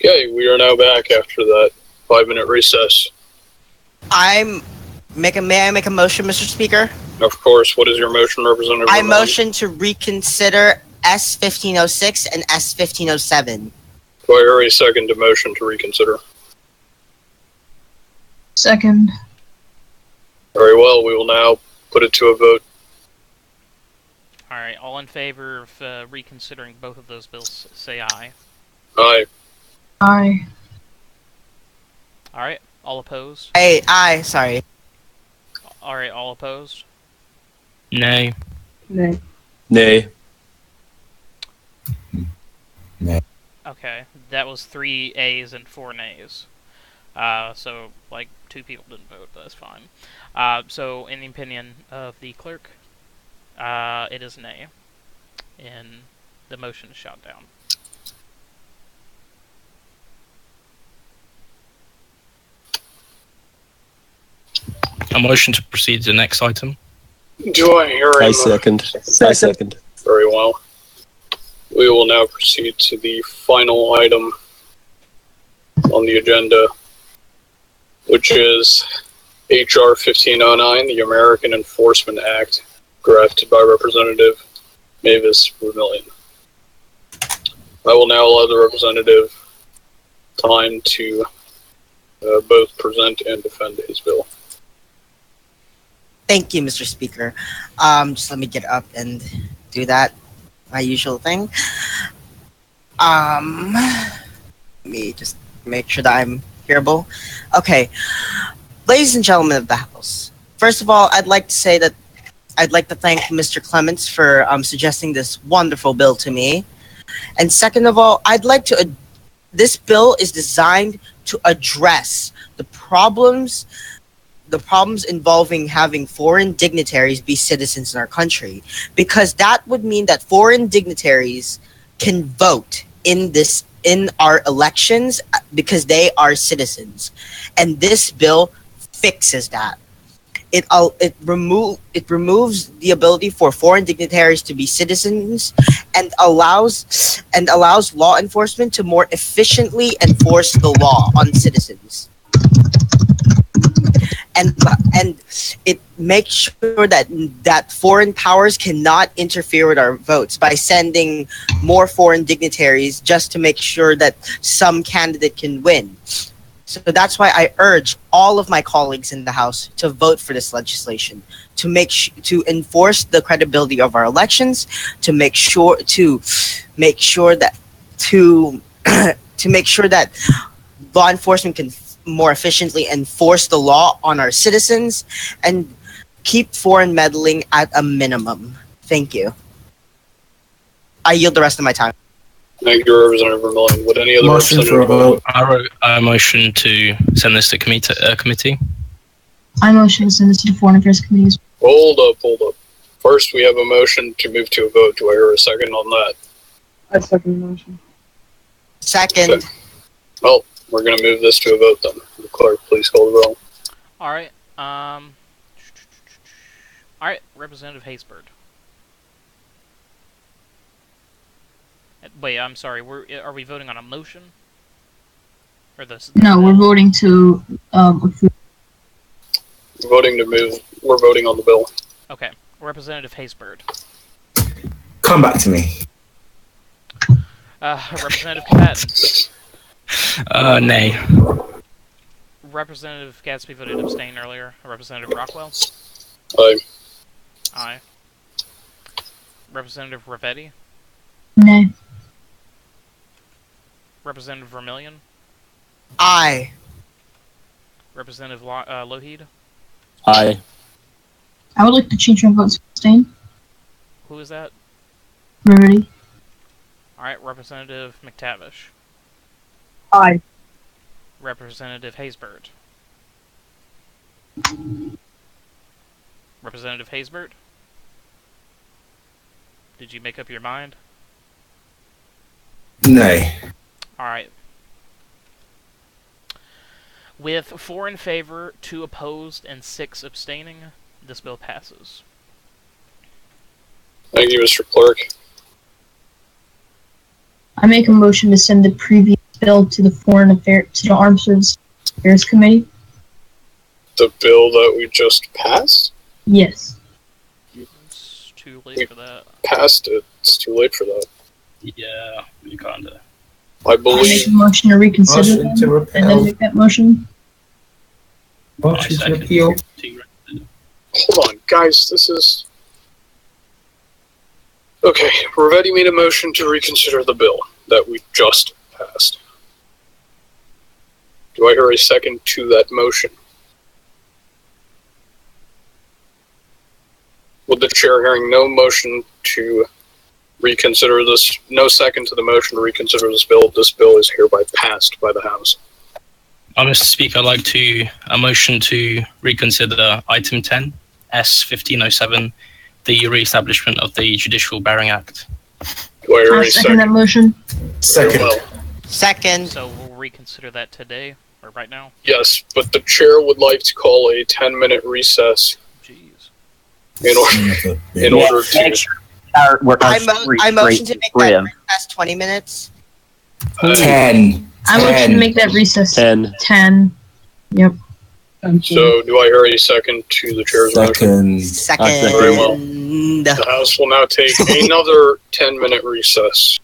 Okay, we are now back after that 5-minute recess. May I make a motion, Mr. Speaker? Of course, what is your motion, Representative? I Vermillion? motion to reconsider S-1506 and S-1507. Do I hear a second to motion to reconsider? Second. Very well, we will now put it to a vote. Alright, all in favor of reconsidering both of those bills, say aye. Aye. Aye. Alright, all opposed? Aye, sorry. Alright, all opposed? Nay. Nay. Nay. Nay. Okay, that was 3 A's and 4 nays. So, like, 2 people didn't vote, but that's fine. So, in the opinion of the clerk, it is nay. And the motion is shot down. A motion to proceed to the next item. Do I hear a I second. I second. Very well. We will now proceed to the final item on the agenda, which is H.R. 1509, the American Enforcement Act, drafted by Representative Mavis Vermillion. I will now allow the representative time to both present and defend his bill. Thank you, Mr. Speaker. Just let me get up and do that. My usual thing. Let me just make sure that I'm hearable. Okay. Ladies and gentlemen of the House, first of all, I'd like to say that I'd like to thank Mr. Clements for suggesting this wonderful bill to me. And second of all, this bill is designed to address the problems involving having foreign dignitaries be citizens in our country, because that would mean that foreign dignitaries can vote in our elections because they are citizens, and this bill fixes that. It removes the ability for foreign dignitaries to be citizens and allows law enforcement to more efficiently enforce the law on citizens. And it makes sure that foreign powers cannot interfere with our votes by sending more foreign dignitaries just to make sure that some candidate can win. So that's why I urge all of my colleagues in the House to vote for this legislation, to enforce the credibility of our elections, to make sure that law enforcement can more efficiently enforce the law on our citizens and keep foreign meddling at a minimum. Thank you. I yield the rest of my time. Thank you, Representative Vermillion. Would any other Motion for a representative vote. I wrote a motion to send this to committee. I motion to send this to the Foreign Affairs Committee. Hold up. First, we have a motion to move to a vote. Do I hear a second on that? I second the motion. Second. Okay. Well, we're going to move this to a vote then. The clerk, please call the roll. Alright, Representative Haysbert. Wait, I'm sorry, are we voting on a motion? Or this? No, we're voting to approve. We're voting on the bill. Okay, Representative Haysbert. Come back to me. Representative Patton. Nay. Representative Gatsby voted abstain earlier. Representative Rockwell? Aye. Aye. Representative Ravetti? Nay. Representative Vermillion? Aye. Representative Lougheed? Aye. I would like to change my vote to abstain. Who is that? Rarity. Alright, Representative McTavish. Aye. Representative Haysbert. Representative Haysbert? Did you make up your mind? Nay. Alright. With 4 in favor, 2 opposed, and 6 abstaining, this bill passes. Thank you, Mr. Clerk. I make a motion to send the previous bill to the Armed Services Affairs Committee? The bill that we just passed? Yes. It's too late for that. Passed it. It's too late for that. Yeah, you kinda. I I make believe. a motion to reconsider Motion to them, and repel. then make that motion. Motion to appeal. Hold on, guys. This is. Okay, Ravetti made a motion to reconsider the bill that we just passed. Do I hear a second to that motion? With the chair hearing no motion to reconsider this, no second to the motion to reconsider this bill is hereby passed by the House. Mr. Speaker, I'd like a motion to reconsider item 10, S1507, the re-establishment of the Judicial Barring Act. Do I hear I'll a second that motion. Second. Well, Second. So we'll reconsider that today, or right now? yes, but the chair would like to call a 10-minute recess Jeez. in order to. I motion to make that recess 20 minutes. 10. I motion to make that recess 10. 10. Yep. So, do I hear a second to the chair's motion? Second. Very well. The House will now take another 10-minute recess.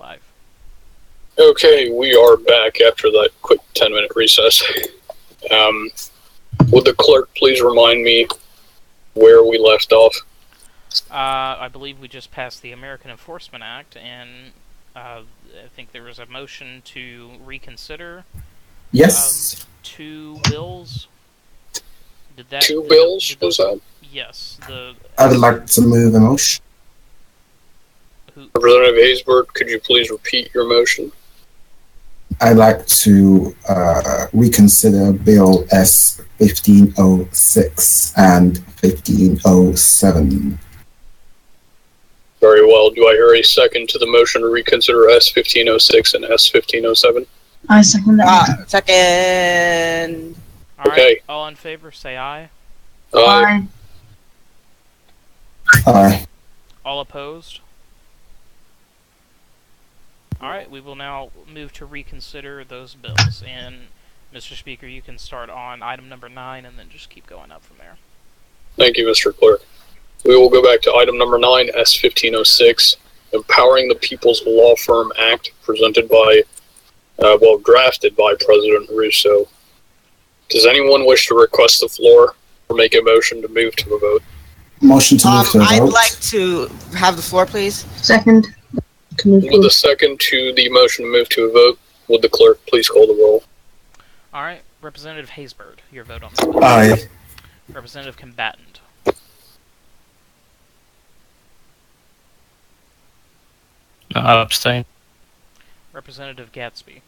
live. Okay, we are back after that quick 10-minute recess. Would the clerk please remind me where we left off? I believe we just passed the American Enforcement Act, and I think there was a motion to reconsider. Yes. 2 bills. Did that? 2 bills? Was that? Yes. I'd like to move a motion. Representative Haysbert, could you please repeat your motion? I'd like to reconsider Bill S 1506 and 1507. Very well. Do I hear a second to the motion to reconsider S 1506 and S 1507? I second that. Second. All Okay. right, all in favor, say aye. Aye. Aye. All opposed? Alright, we will now move to reconsider those bills. And, Mr. Speaker, you can start on item number 9 and then just keep going up from there. Thank you, Mr. Clerk. We will go back to item number 9, S 1506, Empowering the People's Law Firm Act, presented by, drafted by President Russo. Does anyone wish to request the floor or make a motion to move to a vote? Motion to move to a vote. I'd like to have the floor, please. Second. With the second to the motion to move to a vote, would the clerk please call the roll? Alright, Representative Haysbert, your vote on this bill. Aye. Representative Combatant. Abstain. Representative Gatsby.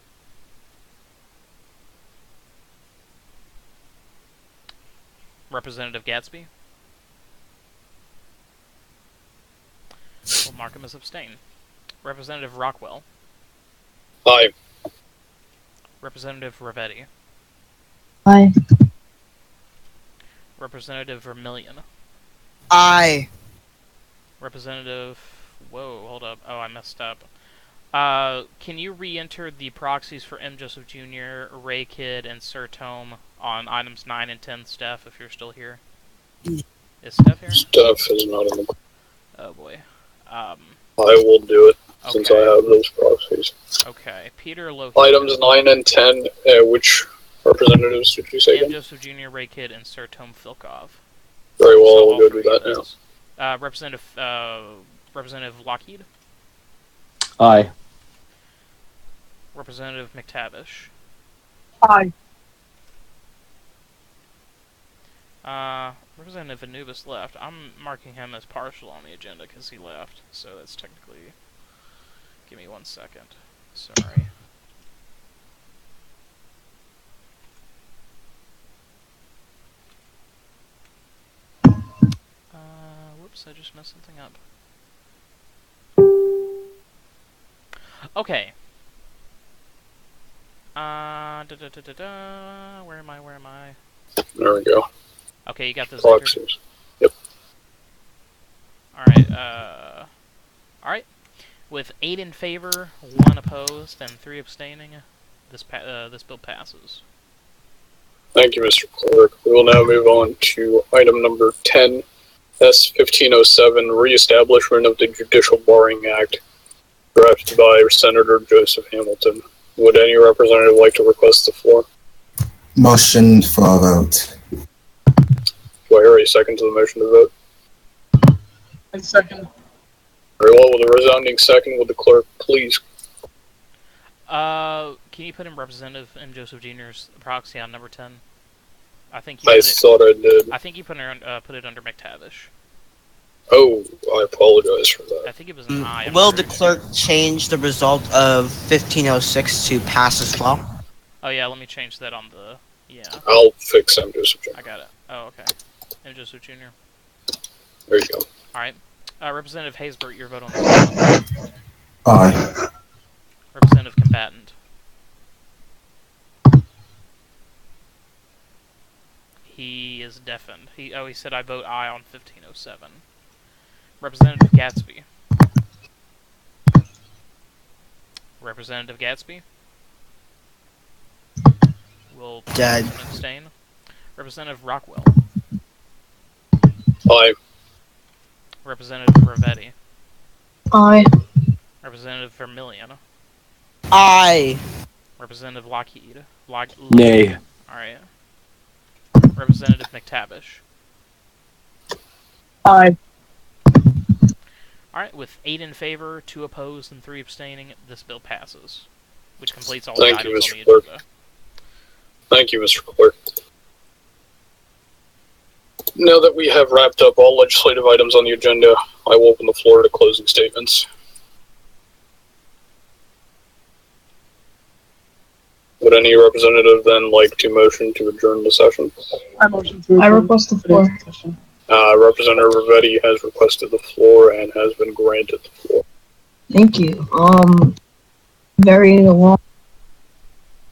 Representative Gatsby. We'll mark him as abstain. Representative Rockwell. Aye. Representative Ravetti. Aye. Representative Vermillion. Aye. Representative... Whoa, hold up. Oh, I messed up. Can you re-enter the proxies for M. Joseph Jr., Ray Kidd, and Sir Tome on items 9 and 10, Steph, if you're still here? Is Steph here? Steph is not in the... Oh, boy. I will do it, since I have those proxies. Okay. Peter Lohe. Items 9 and 10, which representatives did you say M. again? Joseph Jr., Ray Kidd, and Sir Tome Filkov. Very well, So we'll all go do three that of now. those. Representative Lockheed. Aye. Representative McTavish. Aye. Representative Anubis left. I'm marking him as partial on the agenda because he left, so that's technically... Give me 1 second. Sorry. Whoops, I just messed something up. Okay. Where am I? There we go. Okay, you got those Proxies. entered? Yep. Alright, alright. With 8 in favor, 1 opposed, and 3 abstaining, this bill passes. Thank you, Mr. Clerk. We will now move on to item number 10, S 1507, Reestablishment of the Judicial Barring Act, drafted by Senator Joseph Hamilton. Would any representative like to request the floor? Motion for a vote. Do I hear a second to the motion to vote? I second. Very well, with a resounding second, would the clerk please? Can you put in Representative M. Joseph Jr.'s proxy on number 10? I think I thought I did. I think you put it under McTavish. Oh, I apologize for that. I think it was an I. Will the clerk change the result of 1506 to pass as well? Oh yeah, let me change that on the... Yeah. I'll fix M. Joseph Jr. I got it. Oh, okay. M. Joseph Jr. There you go. Alright. Representative Haysbert, your vote on this one. Aye. Representative Combatant. He is deafened. He said I vote aye on 1507. Representative Gatsby. Representative Gatsby. Will Dead. abstain. Representative Rockwell. Aye. Representative Ravetti. Aye. Representative Vermillion. Aye. Representative Lockheed. Nay. Alright. Representative McTavish. Aye. Alright, with 8 in favor, 2 opposed, and 3 abstaining, this bill passes. Which completes all Thank the you, items on Mr. the Clerk. agenda. Thank you, Mr. Clerk. Now that we have wrapped up all legislative items on the agenda, I will open the floor to closing statements. Would any representative then like to motion to adjourn the session? I motion to I adjourn request the floor. today's session. Representative Rivetti has requested the floor and has been granted the floor. Thank you. Very long.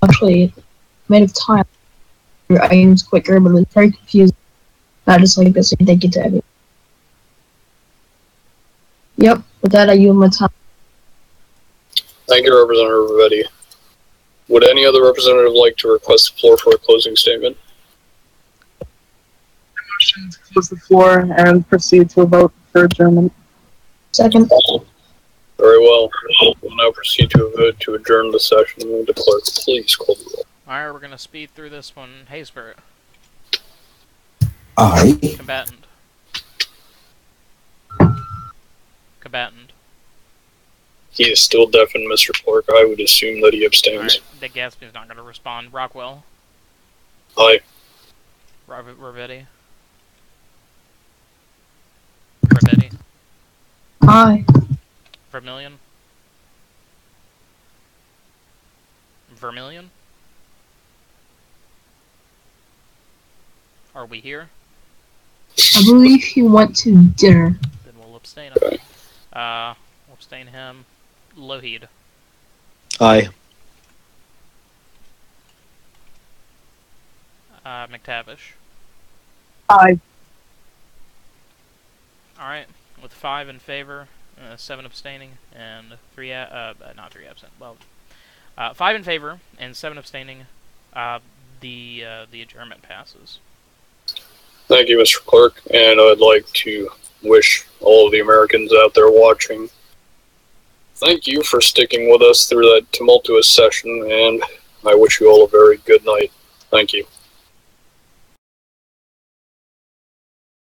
Actually, made of time. Your items quicker, but it's very confusing. I just like this. Thank you to everyone. Yep. With that, I yield my time. Thank you, Representative Rivetti. Would any other representative like to request the floor for a closing statement? Motion to close the floor and proceed to a vote for adjournment. Second. Very well. We'll now proceed to a vote to adjourn the session. Will the clerk please call the roll? Alright, we're gonna speed through this one. Hey, Spirit. Aye. Combatant. Combatant. He is still deafened, Mr. Clerk. I would assume that he abstains. Alright, Dick Gatsby's not gonna respond. Rockwell. Aye. Rivetti. Rivetti. Aye. Vermillion. Vermillion? Are we here? I believe he went to dinner. Then we'll abstain him. We'll abstain him. Lougheed. Aye. McTavish. Aye. Alright, with 5 in favor, 7 abstaining, and 3 not 3 absent. Well, 5 in favor and 7 abstaining. The adjournment passes. Thank you, Mr. Clerk, and I'd like to wish all of the Americans out there watching, thank you for sticking with us through that tumultuous session, and I wish you all a very good night. Thank you.